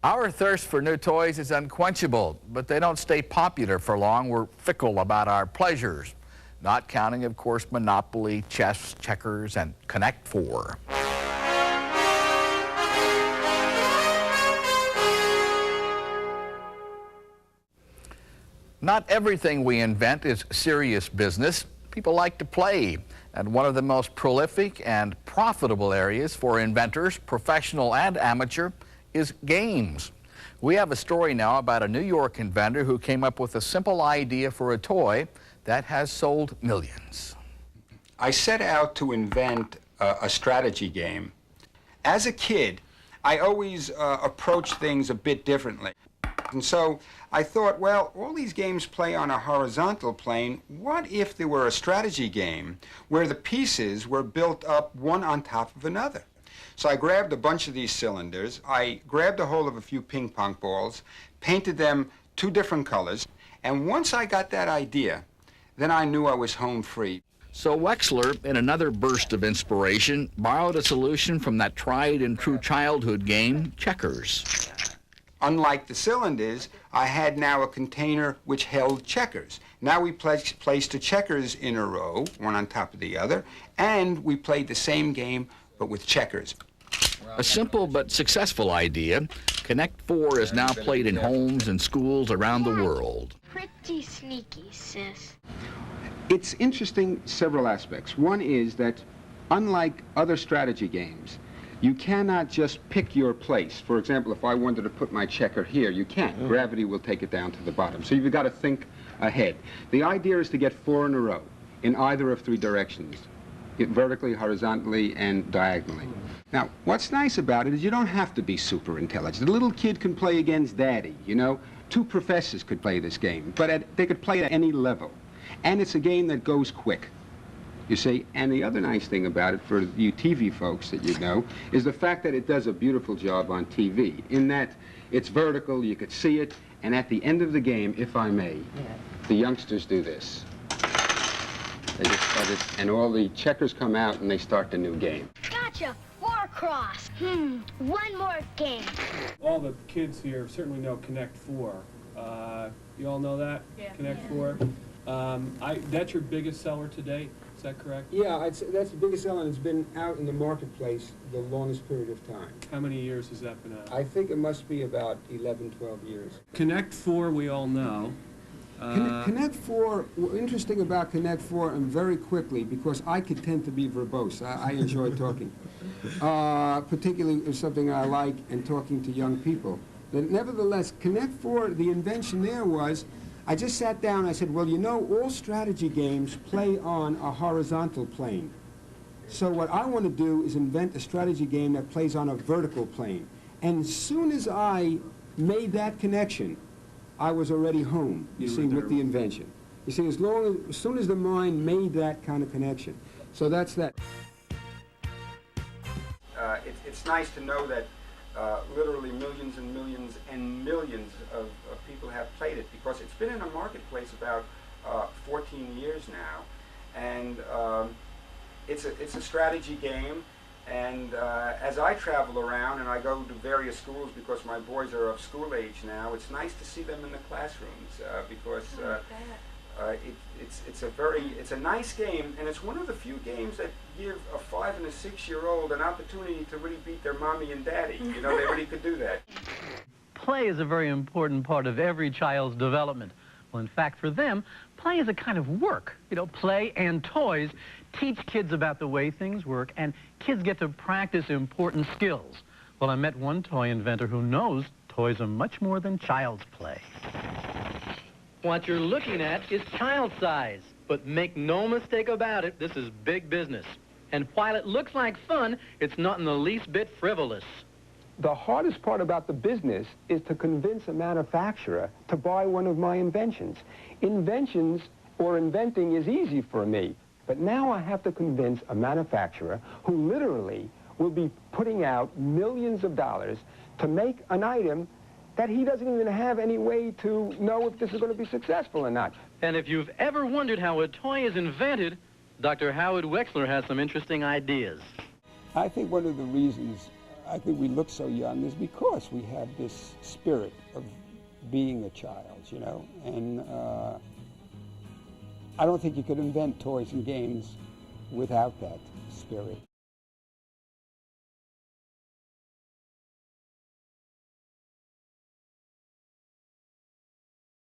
Our thirst for new toys is unquenchable, but they don't stay popular for long. We're fickle about our pleasures, not counting, of course, Monopoly, chess, checkers, and Connect Four. Not everything we invent is serious business. People like to play, and one of the most prolific and profitable areas for inventors, professional and amateur, is games. We have a story now about a New York inventor who came up with a simple idea for a toy that has sold millions. I set out to invent a strategy game. As a kid, I always approached things a bit differently. And so I thought, well, all these games play on a horizontal plane. What if there were a strategy game where the pieces were built up one on top of another? So I grabbed a bunch of these cylinders, I grabbed a hold of a few ping pong balls, painted them 2 different colors, and once I got that idea, then I knew I was home free. So Wexler, in another burst of inspiration, borrowed a solution from that tried and true childhood game, checkers. Unlike the cylinders, I had now a container which held checkers. Now we placed the checkers in a row, one on top of the other, and we played the same game but with checkers. A simple but successful idea, Connect Four is now played in homes and schools around the world. Pretty sneaky, sis. It's interesting several aspects. One is that, unlike other strategy games, you cannot just pick your place. For example, if I wanted to put my checker here, you can't. Gravity will take it down to the bottom. So you've got to think ahead. The idea is to get 4 in a row in either of 3 directions. Vertically, horizontally, and diagonally. Now, what's nice about it is you don't have to be super intelligent. A little kid can play against daddy, you know. 2 professors could play this game, but they could play at any level. And it's a game that goes quick, you see. And the other nice thing about it, for you TV folks that you know, is the fact that it does a beautiful job on TV, in that it's vertical, you could see it, and at the end of the game, if I may, the youngsters do this. They just start it, and all the checkers come out and they start the new game. Gotcha! 4 across. One more game. All the kids here certainly know Connect Four. You all know that? Yeah. Connect Four. That's your biggest seller to date, is that correct? Yeah, I'd say that's the biggest seller, and it's been out in the marketplace the longest period of time. How many years has that been out? I think it must be about 11, 12 years. Connect Four, we all know. Connect Four, interesting about Connect Four, and very quickly, because I could tend to be verbose. I enjoy talking. Particularly if something I like, and talking to young people. But nevertheless, Connect Four, the invention there was, I just sat down and I said, well, you know, all strategy games play on a horizontal plane. So what I want to do is invent a strategy game that plays on a vertical plane. And as soon as I made that connection, I was already home, you see, with the invention. You see, as soon as the mind made that kind of connection. So that's that. It's nice to know that literally millions and millions and millions of people have played it, because it's been in a marketplace about 14 years now, and it's a strategy game. And as I travel around and I go to various schools, because my boys are of school age now, it's nice to see them in the classrooms, because it's a nice game, and it's one of the few games that give a 5- and 6-year-old an opportunity to really beat their mommy and daddy. You know, they really could do that. Play is a very important part of every child's development. Well, in fact, for them, play is a kind of work. You know, play and toys teach kids about the way things work, and kids get to practice important skills. Well, I met one toy inventor who knows toys are much more than child's play. What you're looking at is child size, but make no mistake about it, this is big business. And while it looks like fun, it's not in the least bit frivolous. The hardest part about the business is to convince a manufacturer to buy one of my inventions. Inventions or inventing is easy for me, but now I have to convince a manufacturer who literally will be putting out millions of dollars to make an item that he doesn't even have any way to know if this is going to be successful or not. And if you've ever wondered how a toy is invented, Dr. Howard Wexler has some interesting ideas. I think one of the reasons I think we look so young is because we have this spirit of being a child, you know, and I don't think you could invent toys and games without that spirit.